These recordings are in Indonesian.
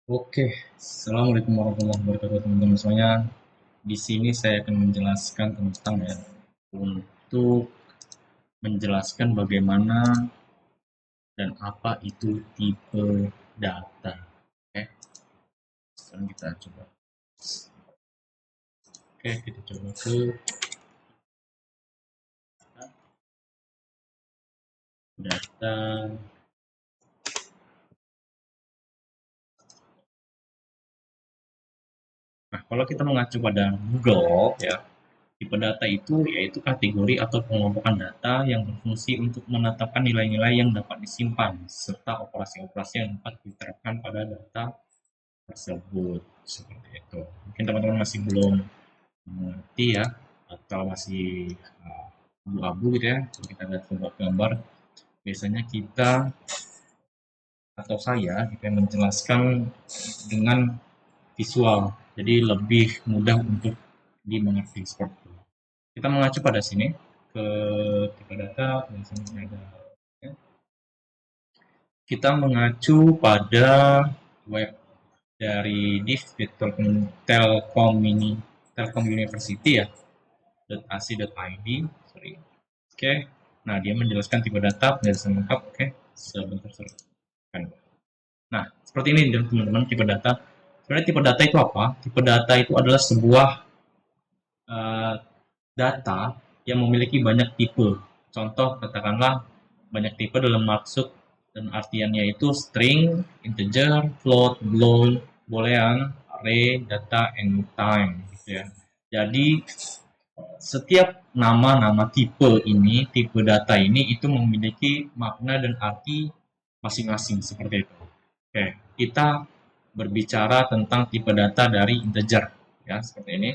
Oke, assalamualaikum warahmatullahi wabarakatuh teman-teman semuanya. Di sini saya akan menjelaskan tentang untuk menjelaskan bagaimana dan apa itu tipe data. Oke, sekarang kita coba. Oke, kita coba ke data. Nah, kalau kita mengacu pada Google, ya, tipe data itu yaitu kategori atau pengelompokan data yang berfungsi untuk menetapkan nilai-nilai yang dapat disimpan serta operasi-operasi yang dapat diterapkan pada data tersebut. Seperti itu. Mungkin teman-teman masih belum mengerti ya, atau masih abu-abu gitu ya. Kalau kita lihat sebuah gambar, biasanya kita atau saya gitu ya, menjelaskan dengan visual, jadi lebih mudah untuk dimengerti seperti itu. Kita mengacu pada sini ke tipe data, misalnya ada ya. Kita mengacu pada web dari div Telkom ini Telkom University ya .ac.id, sorry. Oke, nah dia menjelaskan tipe data penjelasan lengkap. Oke, sebentar sorry. Nah, seperti ini teman-teman tipe data. Sebenarnya tipe data itu apa? Tipe data itu adalah sebuah uh, data yang memiliki banyak tipe. Contoh katakanlah banyak tipe dalam maksud dan artiannya itu string, integer, float, boolean, array, data, and time gitu ya. Jadi setiap nama-nama tipe data ini itu memiliki makna dan arti masing-masing seperti itu. Oke, kita berbicara tentang tipe data dari integer ya, seperti ini.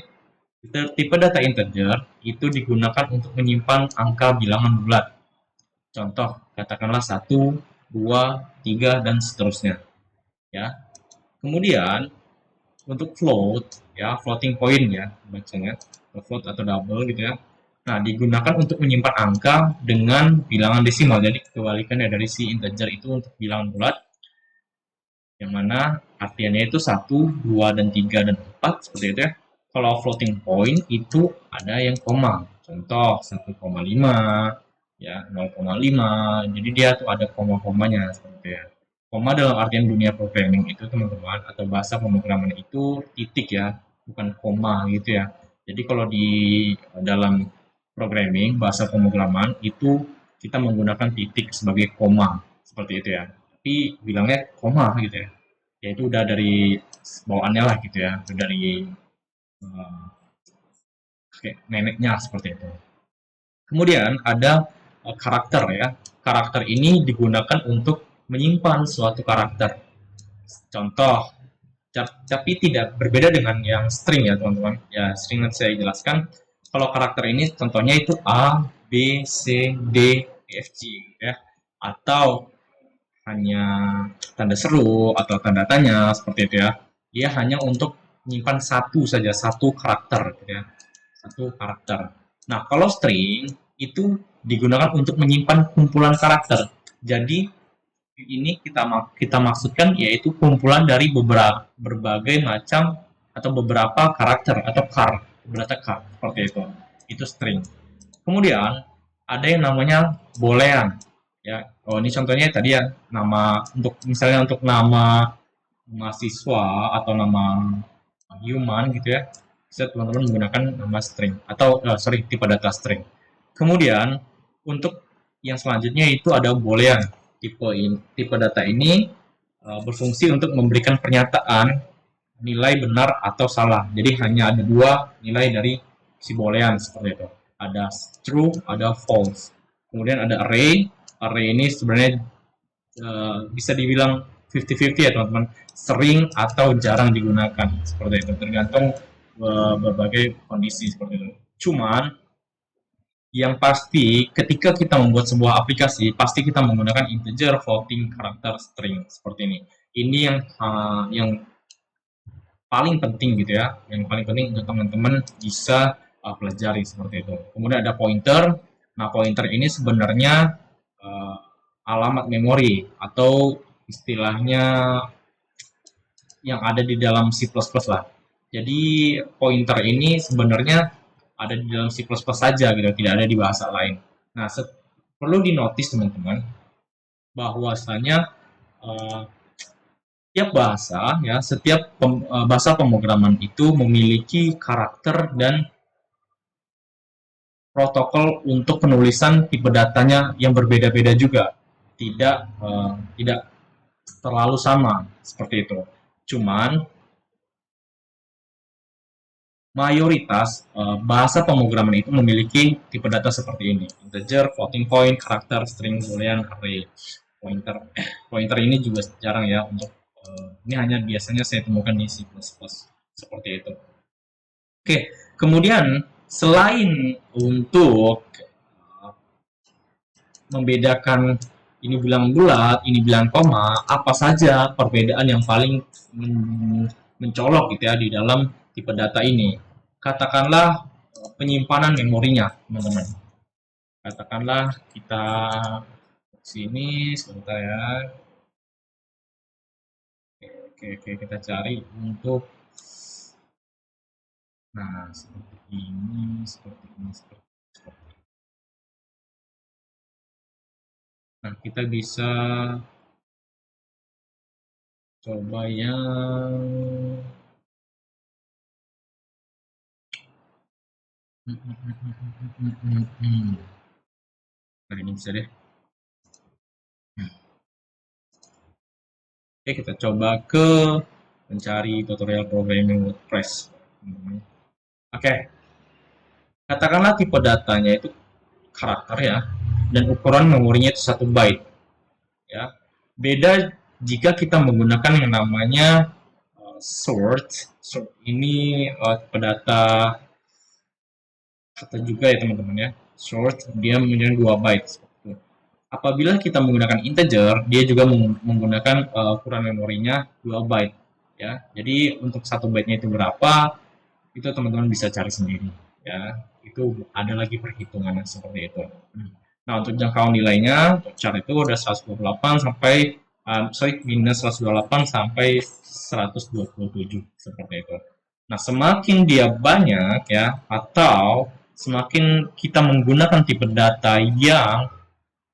Tipe data integer itu digunakan untuk menyimpan angka bilangan bulat. Contoh, katakanlah 1, 2, 3 dan seterusnya. Ya. Kemudian, untuk float, ya floating point ya, bacanya, float atau double gitu ya. Nah, digunakan untuk menyimpan angka dengan bilangan desimal. Jadi, kebalikannya dari si integer itu untuk bilangan bulat, yang mana artiannya itu 1, 2 dan 3 dan 4 seperti itu ya. Kalau floating point itu ada yang koma. Contoh 1,5 ya 0,5. Jadi dia tuh ada koma-komanya seperti itu ya. Koma dalam artian dunia programming itu teman-teman atau bahasa pemrograman itu titik ya, bukan koma gitu ya. Jadi kalau di dalam programming bahasa pemrograman itu kita menggunakan titik sebagai koma seperti itu ya. Tapi bilangnya koma gitu ya. Ya itu udah dari bawaannya lah gitu ya, udah dari uh, neneknya seperti itu. Kemudian ada karakter ya. Karakter ini digunakan untuk menyimpan suatu karakter. Contoh, tapi tidak berbeda dengan yang string ya teman-teman. Ya string nanti saya jelaskan. Kalau karakter ini contohnya itu A, B, C, D, E, F, G ya. Atau hanya tanda seru atau tanda tanya seperti itu ya. Dia hanya untuk menyimpan satu saja, satu karakter gitu ya. Satu karakter. Nah, kalau string itu digunakan untuk menyimpan kumpulan karakter. Jadi ini kita maksudkan yaitu kumpulan dari beberapa berbagai macam atau beberapa karakter atau berarti seperti itu. Itu string. Kemudian ada yang namanya boolean ya. Oh, ini contohnya tadi ya, nama untuk misalnya untuk nama mahasiswa atau nama human gitu ya. Bisa teman-teman menggunakan nama string atau sorry tipe data string. Kemudian untuk yang selanjutnya itu ada boolean. Tipe data ini berfungsi untuk memberikan pernyataan nilai benar atau salah. Jadi hanya ada dua nilai dari si boolean seperti itu. Ada true, ada false. Kemudian ada array. Array ini sebenarnya bisa dibilang 50-50 ya teman-teman. Sering atau jarang digunakan seperti itu. Tergantung berbagai kondisi seperti itu. Cuman yang pasti ketika kita membuat sebuah aplikasi pasti kita menggunakan integer, floating, karakter, string seperti ini. Ini yang paling penting gitu ya, yang paling penting untuk teman-teman bisa pelajari seperti itu. Kemudian ada pointer. Nah, pointer ini sebenarnya alamat memori atau istilahnya yang ada di dalam C++ lah. Jadi pointer ini sebenarnya ada di dalam C++ saja gitu, tidak ada di bahasa lain. Nah, perlu dinotis teman-teman bahwasanya eh, setiap bahasa ya, setiap bahasa pemrograman itu memiliki karakter dan protokol untuk penulisan tipe datanya yang berbeda-beda juga. Tidak terlalu sama seperti itu. Cuman mayoritas bahasa pemrograman itu memiliki tipe data seperti ini: integer, floating point, karakter, string, boolean, array. Pointer ini juga jarang ya untuk ini hanya biasanya saya temukan di C++, seperti itu. Oke, kemudian selain untuk membedakan ini bilang bulat, ini bilang koma, apa saja perbedaan yang paling mencolok gitu ya di dalam tipe data ini? Katakanlah penyimpanan memorinya, teman-teman. Katakanlah kita sini sebentar ya. Oke, kita cari untuk nah seperti ini. Nah, kita bisa coba yang nah ini bisa deh. Oke, kita coba ke mencari tutorial programming WordPress. Oke, katakanlah tipe datanya itu karakter ya, dan ukuran memorinya itu 1 byte. Ya, beda jika kita menggunakan yang namanya sort. Sort ini tipe data kata juga ya teman-teman ya. Sort dia menjadi 2 byte. Apabila kita menggunakan integer, dia juga menggunakan ukuran memorinya 2 byte. Ya, jadi untuk 1 byte-nya itu berapa? Itu teman-teman bisa cari sendiri. Ya, itu ada lagi perhitungannya seperti itu. Nah, untuk jangkauan nilainya, untuk chart itu udah 128 sampai minus 128 sampai 127 seperti itu. Nah, semakin dia banyak ya, atau semakin kita menggunakan tipe data yang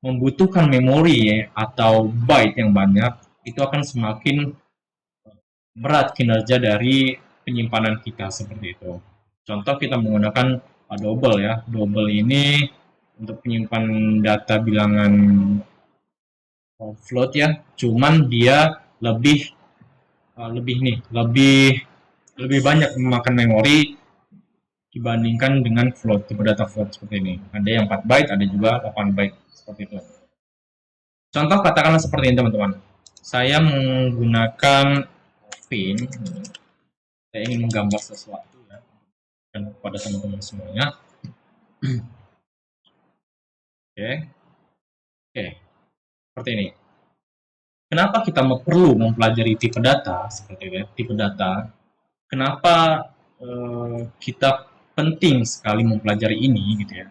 membutuhkan memori atau byte yang banyak, itu akan semakin berat kinerja dari penyimpanan kita seperti itu. Contoh kita menggunakan double ya. Double ini untuk penyimpan data bilangan float ya. Cuman dia lebih lebih banyak memakan memori dibandingkan dengan float, tipe data float seperti ini. Ada yang 4 byte, ada juga 8 byte seperti itu. Contoh katakanlah seperti ini teman-teman. Saya menggunakan pin, saya ingin menggambar sesuatu ya, dan kepada teman-teman semuanya. Oke, seperti ini. Kenapa kita perlu mempelajari tipe data seperti itu? Tipe data. Kenapa kita penting sekali mempelajari ini gitu ya?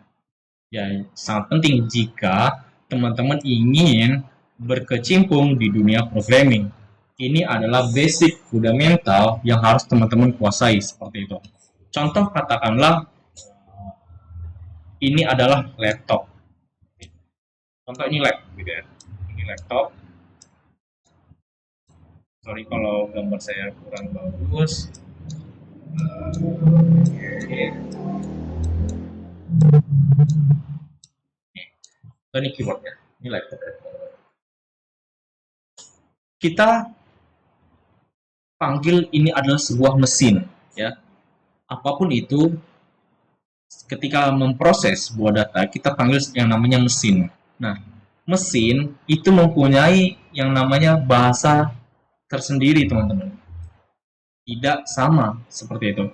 Ya, sangat penting jika teman-teman ingin berkecimpung di dunia programming. Ini adalah basic fundamental yang harus teman-teman kuasai seperti itu. Contoh katakanlah ini adalah laptop. Contoh ini laptop gitu ya. Ini laptop. Sorry kalau gambar saya kurang bagus. Ini keyboardnya. Ini laptop. Kita panggil ini adalah sebuah mesin ya. Apapun itu, ketika memproses sebuah data, kita panggil yang namanya mesin. Nah, mesin itu mempunyai yang namanya bahasa tersendiri, teman-teman. Tidak sama seperti itu.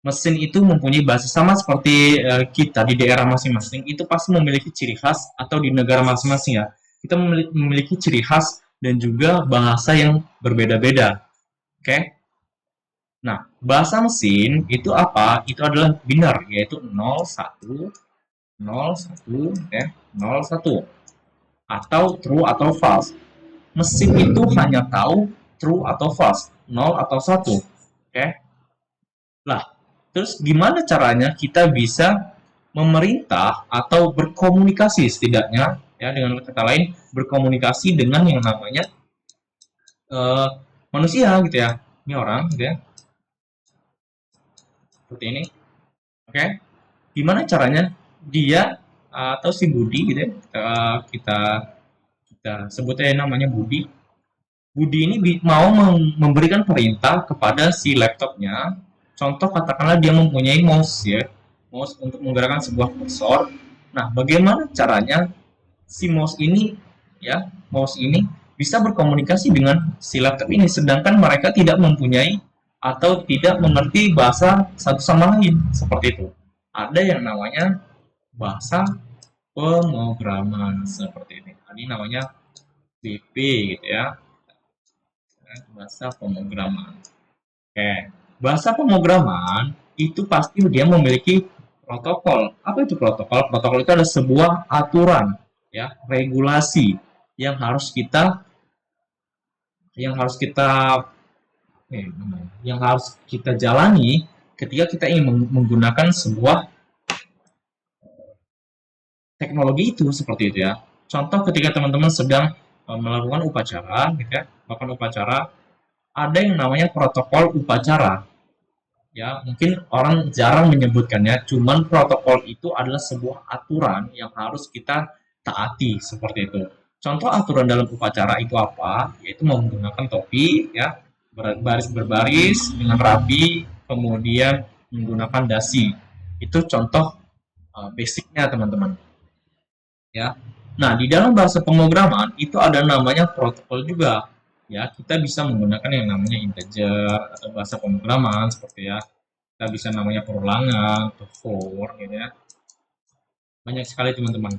Mesin itu mempunyai bahasa sama seperti kita di daerah masing-masing, itu pasti memiliki ciri khas, atau di negara masing-masing ya. Kita memiliki ciri khas dan juga bahasa yang berbeda-beda. Oke? Nah, bahasa mesin itu apa? Itu adalah biner, yaitu 0, 1, 0, 1, ya, 0, 1. Atau true atau false. Mesin itu hanya tahu true atau false. 0 atau 1. Oke. Lah, terus gimana caranya kita bisa memerintah atau berkomunikasi setidaknya ya dengan kata lain berkomunikasi dengan yang namanya eh, manusia gitu ya. Ini orang gitu ya. Seperti ini. Oke. Gimana caranya dia atau si Budi gitu ya. Kita kita sebutnya namanya Budi. Budi ini mau memberikan perintah kepada si laptopnya. Contoh katakanlah dia mempunyai mouse ya, mouse untuk menggerakkan sebuah kursor. Nah, bagaimana caranya si mouse ini bisa berkomunikasi dengan si laptop ini, sedangkan mereka tidak mempunyai atau tidak mengerti bahasa satu sama lain seperti itu. Ada yang namanya bahasa pemrograman seperti ini. Ini namanya BP gitu ya, bahasa pemrograman. Oke, bahasa pemrograman itu pasti dia memiliki protokol. Apa itu protokol? Protokol itu adalah sebuah aturan, ya, regulasi yang harus kita yang harus kita yang harus kita jalani ketika kita ingin menggunakan sebuah teknologi itu seperti itu ya. Contoh ketika teman-teman sedang melakukan upacara, gitu ya, melakukan upacara, ada yang namanya protokol upacara. Ya, mungkin orang jarang menyebutkannya, cuman protokol itu adalah sebuah aturan yang harus kita taati seperti itu. Contoh aturan dalam upacara itu apa? Yaitu menggunakan topi, ya, berbaris berbaris dengan rapi, kemudian menggunakan dasi. Itu contoh basicnya teman-teman. Ya, nah di dalam bahasa pemrograman itu ada namanya protokol juga. Ya, kita bisa menggunakan yang namanya integer atau bahasa pemrograman seperti ya kita bisa namanya perulangan atau for gitu ya, banyak sekali teman-teman,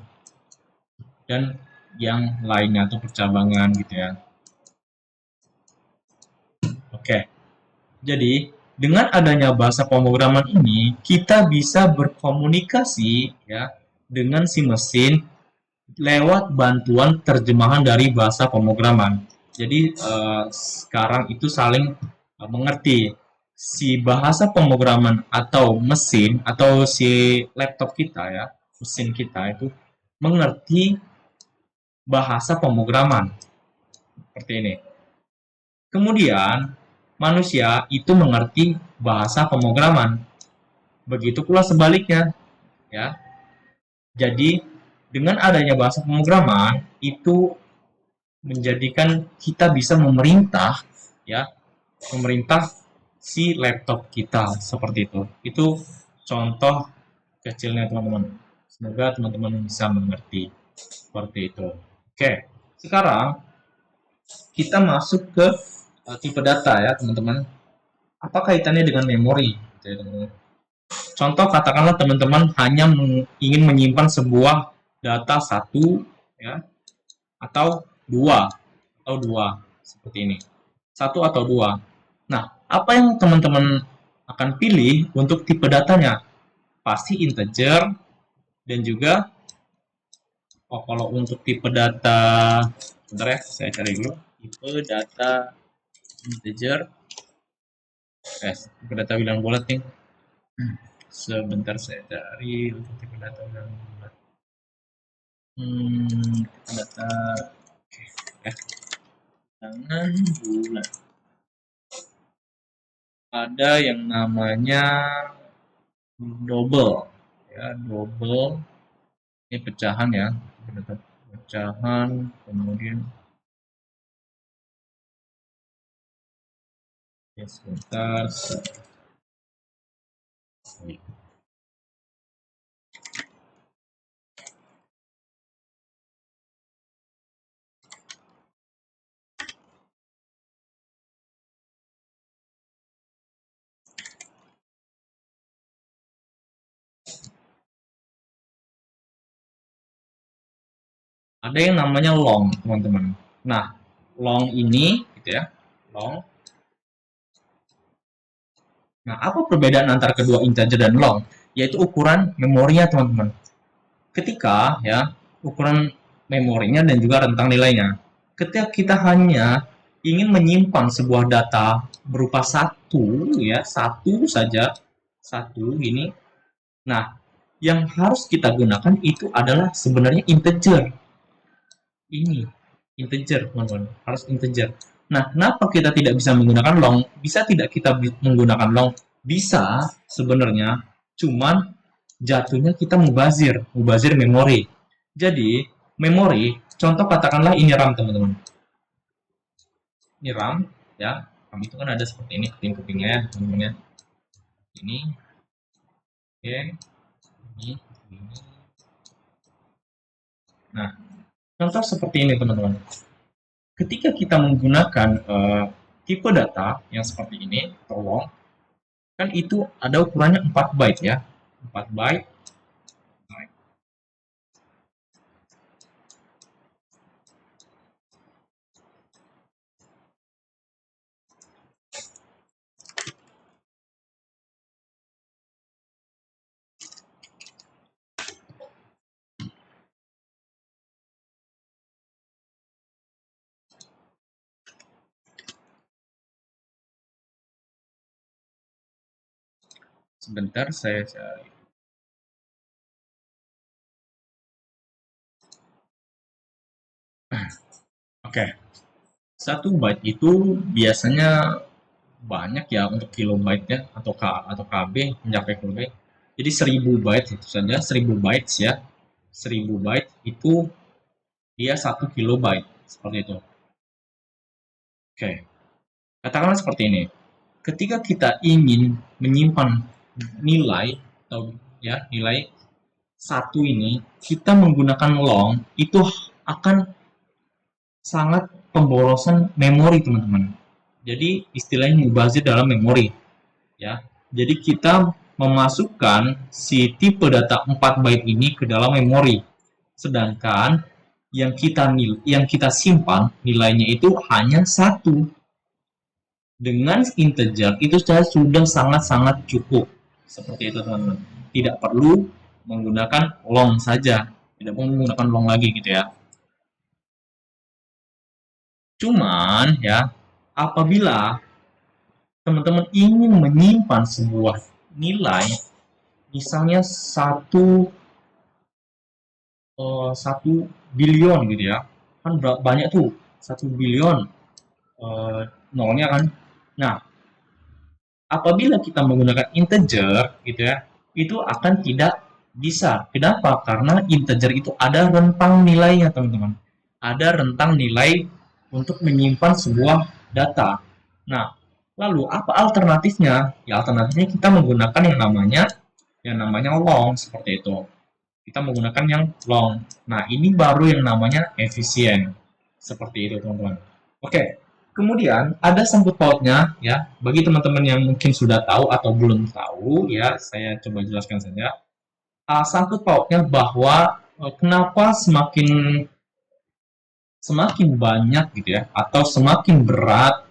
dan yang lainnya atau percabangan gitu ya. Oke, jadi dengan adanya bahasa pemrograman ini kita bisa berkomunikasi ya dengan si mesin lewat bantuan terjemahan dari bahasa pemrograman. Jadi sekarang itu saling mengerti si bahasa pemrograman atau mesin atau si laptop kita ya, mesin kita itu mengerti bahasa pemrograman seperti ini. Kemudian manusia itu mengerti bahasa pemrograman. Begitu pula sebaliknya, ya. Jadi dengan adanya bahasa pemrograman itu menjadikan kita bisa memerintah, ya, memerintah si laptop kita seperti itu. Itu contoh kecilnya teman-teman. Semoga teman-teman bisa mengerti seperti itu. Oke, sekarang kita masuk ke tipe data ya teman-teman. Apa kaitannya dengan memori? Contoh katakanlah teman-teman hanya ingin menyimpan sebuah data satu ya atau dua seperti ini, satu atau dua. Nah, apa yang teman-teman akan pilih untuk tipe datanya? Pasti integer dan juga kalau untuk tipe data, bentar ya, saya cari dulu. Tipe data integer, tipe data bilang bulat nih. Sebentar saya cari untuk tipe data bilang bulat. Tipe data, jangan bulat. Ada yang namanya double, ya double. Ini pecahan ya, pecahan, kemudian ya sebentar. Ada yang namanya long, teman-teman. Nah, long ini, gitu ya, long. Nah, apa perbedaan antara kedua integer dan long? Yaitu ukuran memorinya, teman-teman. Ketika, ya, ukuran memorinya dan juga rentang nilainya. Ketika kita hanya ingin menyimpan sebuah data berupa satu, ya, satu saja, satu gini. Nah, yang harus kita gunakan itu adalah sebenarnya integer. Ini integer, teman-teman, harus integer. Nah, kenapa kita tidak bisa menggunakan long? Bisa tidak kita menggunakan long? Bisa sebenarnya, cuman jatuhnya kita mubazir memori. Jadi, memori, contoh katakanlah ini RAM, teman-teman. Ini RAM, ya. RAM itu kan ada seperti ini, keping-kepingnya, ya, teman-teman, ya. Ini, oke, ini. Nah, contoh seperti ini, teman-teman. Ketika kita menggunakan tipe data yang seperti ini, tolong, kan itu ada ukurannya 4 byte, ya. 4 byte. Sebentar, saya oke. 1 byte itu biasanya banyak ya untuk kilobyte ya, atau KB mencapai kilobyte. Jadi 1000 byte itu saja, 1000 bytes ya. 1000 byte itu dia 1 kilobyte seperti itu. Oke. Katakanlah seperti ini. Ketika kita ingin menyimpan nilai atau ya nilai satu ini, kita menggunakan long itu akan sangat pemborosan memori, teman-teman. Jadi istilahnya mubazir dalam memori, ya. Jadi kita memasukkan si tipe data 4 byte ini ke dalam memori. Sedangkan yang kita simpan nilainya itu hanya satu. Dengan integer itu sudah sangat-sangat cukup. Seperti itu, teman-teman. Tidak perlu menggunakan long saja. Tidak perlu menggunakan long lagi gitu ya. Cuman ya, apabila teman-teman ingin menyimpan sebuah nilai, misalnya 1 bilion gitu ya, kan banyak tuh 1 bilion nolnya kan. Nah, apabila kita menggunakan integer gitu ya, itu akan tidak bisa. Kenapa? Karena integer itu ada rentang nilainya, teman-teman. Ada rentang nilai untuk menyimpan sebuah data. Nah, lalu apa alternatifnya? Ya, alternatifnya kita menggunakan yang namanya long seperti itu. Kita menggunakan yang long. Nah, ini baru yang namanya efisien. Seperti itu, teman-teman. Oke, kemudian ada sangkut pautnya ya. Bagi teman-teman yang mungkin sudah tahu atau belum tahu ya, saya coba jelaskan saja. Sangkut pautnya bahwa kenapa semakin semakin banyak gitu ya, atau semakin berat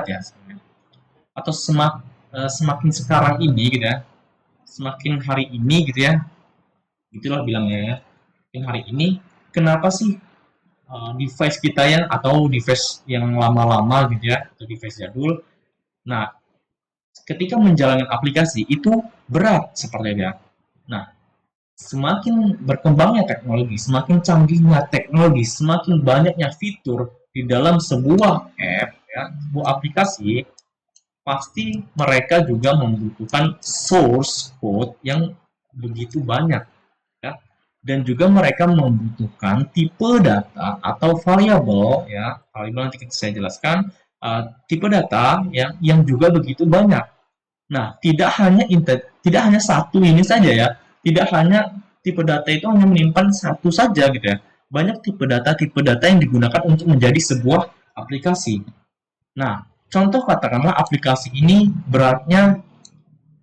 ya, atau semakin sekarang ini gitu ya, semakin hari ini gitu ya, itulah bilangnya ya. Semakin hari ini, kenapa sih device kita ya, atau device yang lama-lama gitu ya, atau device jadul. Nah, ketika menjalankan aplikasi itu berat sepertinya. Nah, semakin berkembangnya teknologi, semakin canggihnya teknologi, semakin banyaknya fitur di dalam sebuah app ya, sebuah aplikasi, pasti mereka juga membutuhkan source code yang begitu banyak ya. Dan juga mereka membutuhkan tipe data atau variabel ya, variabel nanti saya jelaskan, tipe data yang juga begitu banyak. Nah, tidak hanya satu ini saja ya. Tidak hanya tipe data itu hanya menyimpan satu saja gitu ya. Banyak tipe data yang digunakan untuk menjadi sebuah aplikasi. Nah, contoh katakanlah aplikasi ini beratnya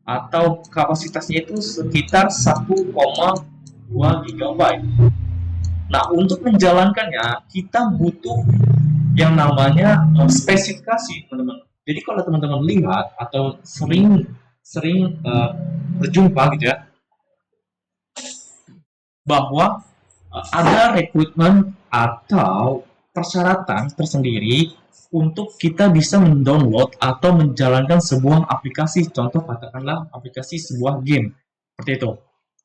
atau kapasitasnya itu sekitar 1,2 GB. Nah, untuk menjalankannya kita butuh yang namanya spesifikasi, teman-teman. Jadi kalau teman-teman lihat atau sering sering berjumpa gitu ya, bahwa ada rekrutmen atau persyaratan tersendiri untuk kita bisa mendownload atau menjalankan sebuah aplikasi. Contoh katakanlah aplikasi sebuah game seperti itu,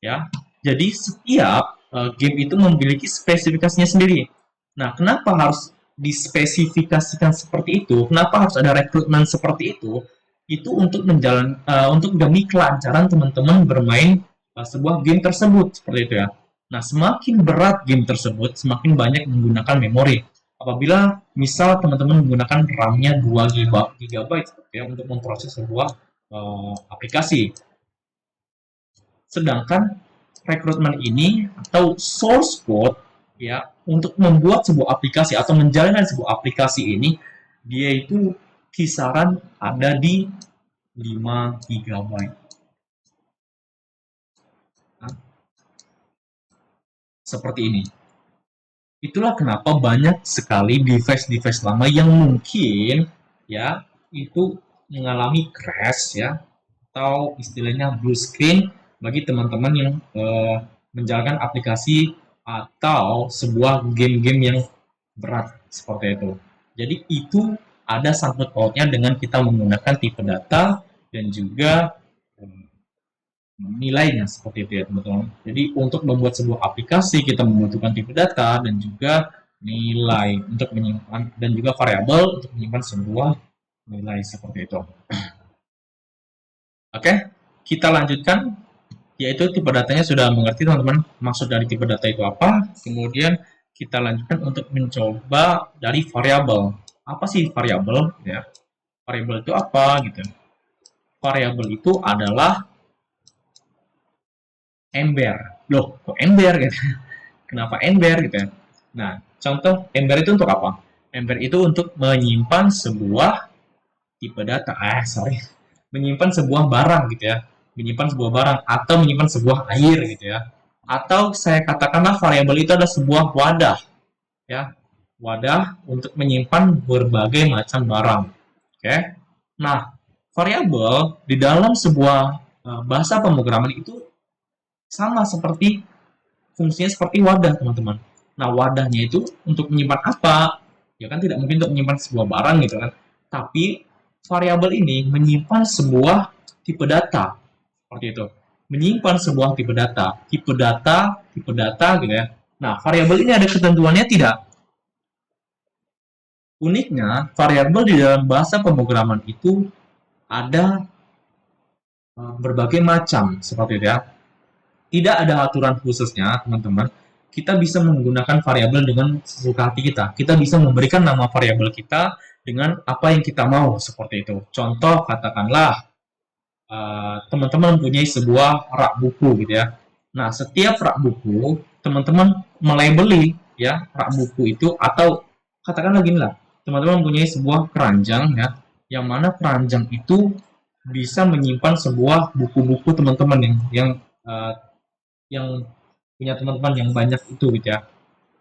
ya. Jadi setiap game itu memiliki spesifikasinya sendiri. Nah, kenapa harus dispesifikasikan seperti itu? Kenapa harus ada rekrutmen seperti itu? Itu untuk untuk demi kelancaran teman-teman bermain sebuah game tersebut seperti itu ya. Nah, semakin berat game tersebut, semakin banyak menggunakan memori. Apabila misal teman-teman menggunakan RAM-nya 2 GB ya, untuk memproses sebuah aplikasi. Sedangkan rekrutmen ini atau source code ya untuk membuat sebuah aplikasi atau menjalankan sebuah aplikasi ini dia itu kisaran ada di 5 GB. Nah, seperti ini. Itulah kenapa banyak sekali device-device lama yang mungkin ya itu mengalami crash ya atau istilahnya blue screen bagi teman-teman yang menjalankan aplikasi atau sebuah game-game yang berat seperti itu. Jadi itu ada sangkut pautnya dengan kita menggunakan tipe data dan juga nilainya seperti itu ya teman-teman. Jadi untuk membuat sebuah aplikasi kita membutuhkan tipe data dan juga nilai untuk menyimpan dan juga variabel untuk menyimpan sebuah nilai seperti itu. Oke, kita lanjutkan yaitu tipe datanya sudah mengerti teman-teman maksud dari tipe data itu apa. Kemudian kita lanjutkan untuk mencoba dari variabel. Apa sih variabel ya? Variabel itu apa gitu? Variabel itu adalah ember. Loh, kok ember gitu? Kenapa ember gitu ya? Nah, contoh ember itu untuk apa? Ember itu untuk menyimpan sebuah tipe data. Sorry. Menyimpan sebuah barang gitu ya. Menyimpan sebuah barang atau menyimpan sebuah air gitu ya. Atau saya katakanlah variabel itu adalah sebuah wadah ya. Wadah untuk menyimpan berbagai macam barang. Oke. Nah, variabel di dalam sebuah bahasa pemrograman itu sama seperti fungsinya seperti wadah, teman-teman. Nah, wadahnya itu untuk menyimpan apa? Ya kan tidak mungkin untuk menyimpan sebuah barang gitu kan. Tapi variabel ini menyimpan sebuah tipe data. Seperti itu. Menyimpan sebuah tipe data gitu ya. Nah, variabel ini ada ketentuannya tidak? Uniknya, variabel di dalam bahasa pemrograman itu ada berbagai macam seperti itu ya. Tidak ada aturan khususnya, teman-teman. Kita bisa menggunakan variabel dengan sesuka hati kita. Kita bisa memberikan nama variabel kita dengan apa yang kita mau, seperti itu. Contoh, katakanlah, teman-teman mempunyai sebuah rak buku, gitu ya. Nah, setiap rak buku, teman-teman melabeli ya rak buku itu, atau katakanlah gini lah, teman-teman mempunyai sebuah keranjang, ya, yang mana keranjang itu bisa menyimpan sebuah buku-buku teman-teman uh, yang punya teman-teman yang banyak itu gitu ya.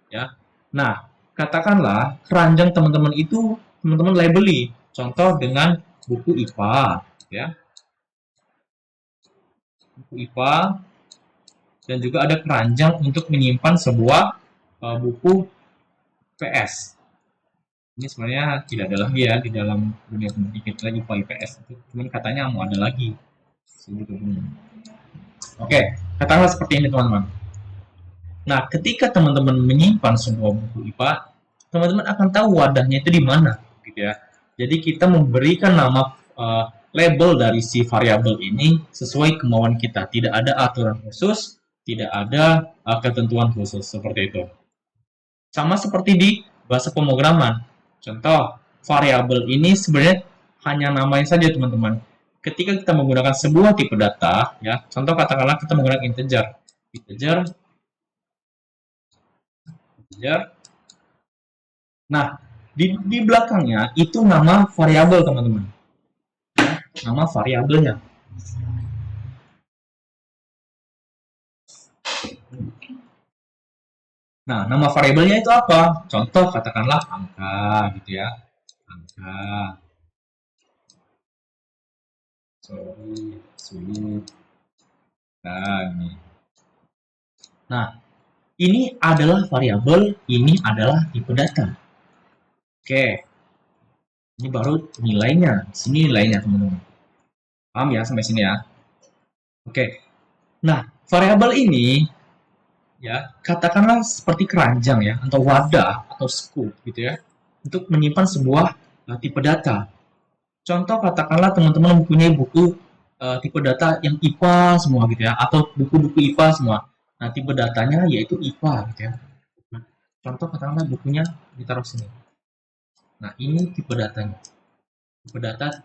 Ya. Nah, katakanlah keranjang teman-teman itu teman-teman labeli. Contoh dengan buku IPA, ya. Buku IPA dan juga ada keranjang untuk menyimpan sebuah buku PS. Ini sebenarnya tidak ada lagi ya di dalam dunia pendidikan lagi IPA IPS itu. Cuman katanya mau ada lagi. Oke, katakanlah seperti ini teman-teman. Nah, ketika teman-teman menyimpan sebuah buku IPA, teman-teman akan tahu wadahnya itu di mana, gitu ya. Jadi kita memberikan nama label dari si variabel ini sesuai kemauan kita. Tidak ada aturan khusus, tidak ada ketentuan khusus seperti itu. Sama seperti di bahasa pemrograman. Contoh, variabel ini sebenarnya hanya namanya saja, teman-teman. Ketika kita menggunakan sebuah tipe data, ya, contoh katakanlah kita menggunakan integer. Integer. Nah, di belakangnya itu nama variabel, teman-teman. Nama variabelnya. Nah, nama variabelnya itu apa? Contoh katakanlah angka gitu ya. Angka. Sulit. Nah, ini adalah variabel, ini adalah tipe data. Oke, ini baru nilainya. Sini nilainya, teman-teman. Paham ya sampai sini ya? Oke. Nah, variabel ini ya, katakanlah seperti keranjang ya, atau wadah atau scoop gitu ya, untuk menyimpan sebuah tipe data. Contoh katakanlah teman-teman mempunyai buku tipe data yang IPA semua gitu ya, atau buku-buku IPA semua. Nah, tipe datanya yaitu IPA gitu ya. Nah, contoh katakanlah bukunya ditaruh sini. Nah, ini tipe datanya. Tipe data,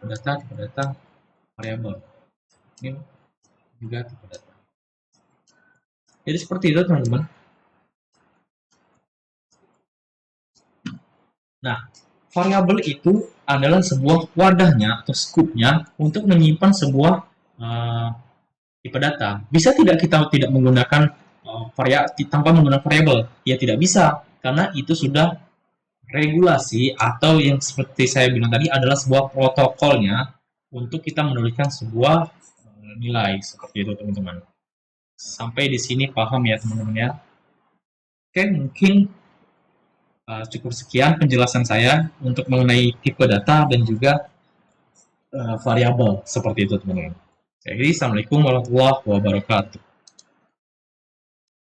variabel. Ini juga tipe data. Jadi seperti itu teman-teman. Nah, variabel itu adalah sebuah wadahnya atau scoopnya untuk menyimpan sebuah uh, tipe data. Bisa tidak kita tidak menggunakan tanpa menggunakan variabel? Ya tidak bisa, karena itu sudah regulasi atau yang seperti saya bilang tadi adalah sebuah protokolnya untuk kita menuliskan sebuah nilai seperti itu teman-teman. Sampai di sini paham ya teman-teman ya? Oke, mungkin cukup sekian penjelasan saya untuk mengenai tipe data dan juga variabel seperti itu teman-teman. Jadi, assalamualaikum warahmatullahi wabarakatuh.